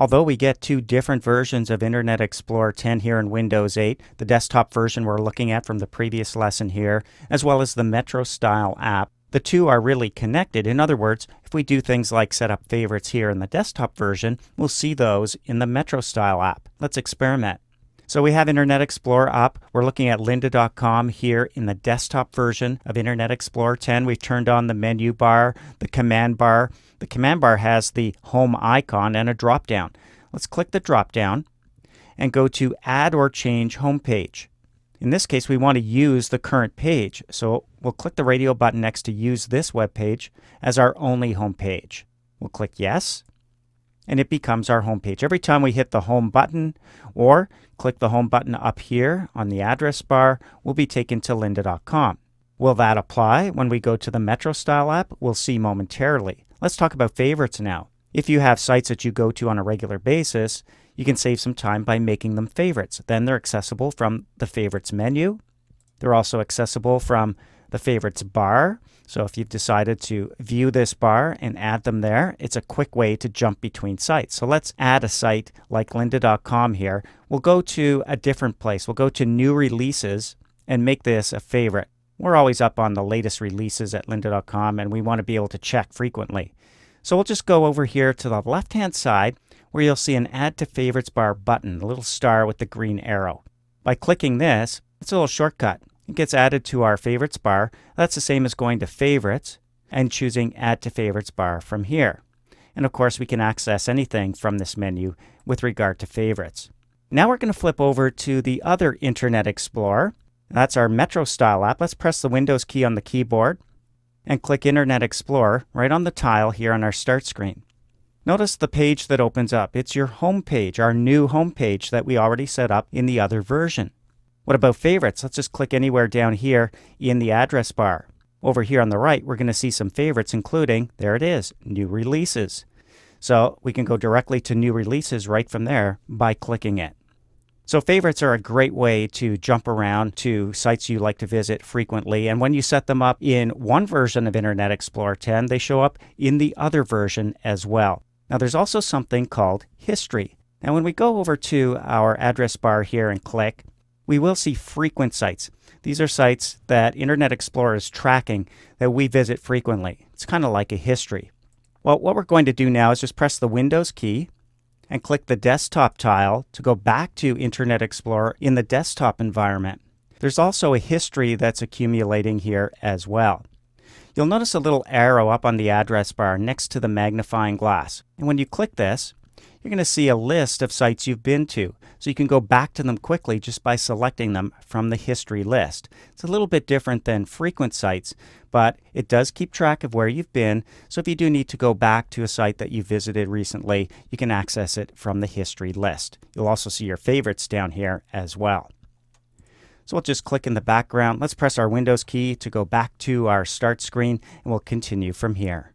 Although we get two different versions of Internet Explorer 10 here in Windows 8, the desktop version we're looking at from the previous lesson here, as well as the Metro Style app, the two are really connected. In other words, if we do things like set up favorites here in the desktop version, we'll see those in the Metro Style app. Let's experiment. So we have Internet Explorer up. We're looking at lynda.com here in the desktop version of Internet Explorer 10. We've turned on the menu bar, the command bar. The command bar has the home icon and a drop down. Let's click the drop down and go to Add or Change Homepage. In this case, we want to use the current page. So we'll click the radio button next to Use This web page as our only home page. We'll click Yes, and it becomes our home page. Every time we hit the home button or click the home button up here on the address bar, we'll be taken to lynda.com. Will that apply when we go to the Metro Style app? We'll see momentarily. Let's talk about favorites now. If you have sites that you go to on a regular basis, you can save some time by making them favorites. Then they're accessible from the favorites menu. They're also accessible from the favorites bar. So if you've decided to view this bar and add them there, it's a quick way to jump between sites. So let's add a site like lynda.com here. We'll go to a different place. We'll go to New Releases and make this a favorite. We're always up on the latest releases at lynda.com, and we want to be able to check frequently. So we'll just go over here to the left-hand side where you'll see an Add to Favorites bar button, the little star with the green arrow. By clicking this, it's a little shortcut. It gets added to our Favorites bar. That's the same as going to Favorites and choosing Add to Favorites bar from here. And of course, we can access anything from this menu with regard to favorites. Now we're going to flip over to the other Internet Explorer. That's our Metro Style app. Let's press the Windows key on the keyboard and click Internet Explorer right on the tile here on our start screen. Notice the page that opens up. It's your home page, our new home page that we already set up in the other version. What about favorites? Let's just click anywhere down here in the address bar. Over here on the right, we're going to see some favorites, including, there it is, New Releases. So we can go directly to New Releases right from there by clicking it. So favorites are a great way to jump around to sites you like to visit frequently. And when you set them up in one version of Internet Explorer 10, they show up in the other version as well. Now there's also something called History. Now when we go over to our address bar here and click, we will see frequent sites. These are sites that Internet Explorer is tracking that we visit frequently. It's kind of like a history. Well, what we're going to do now is just press the Windows key and click the desktop tile to go back to Internet Explorer in the desktop environment. There's also a history that's accumulating here as well. You'll notice a little arrow up on the address bar next to the magnifying glass. And when you click this, you're going to see a list of sites you've been to. So you can go back to them quickly just by selecting them from the history list. It's a little bit different than frequent sites, but it does keep track of where you've been. So if you do need to go back to a site that you visited recently, you can access it from the history list. You'll also see your favorites down here as well. So we'll just click in the background. Let's press our Windows key to go back to our start screen, and we'll continue from here.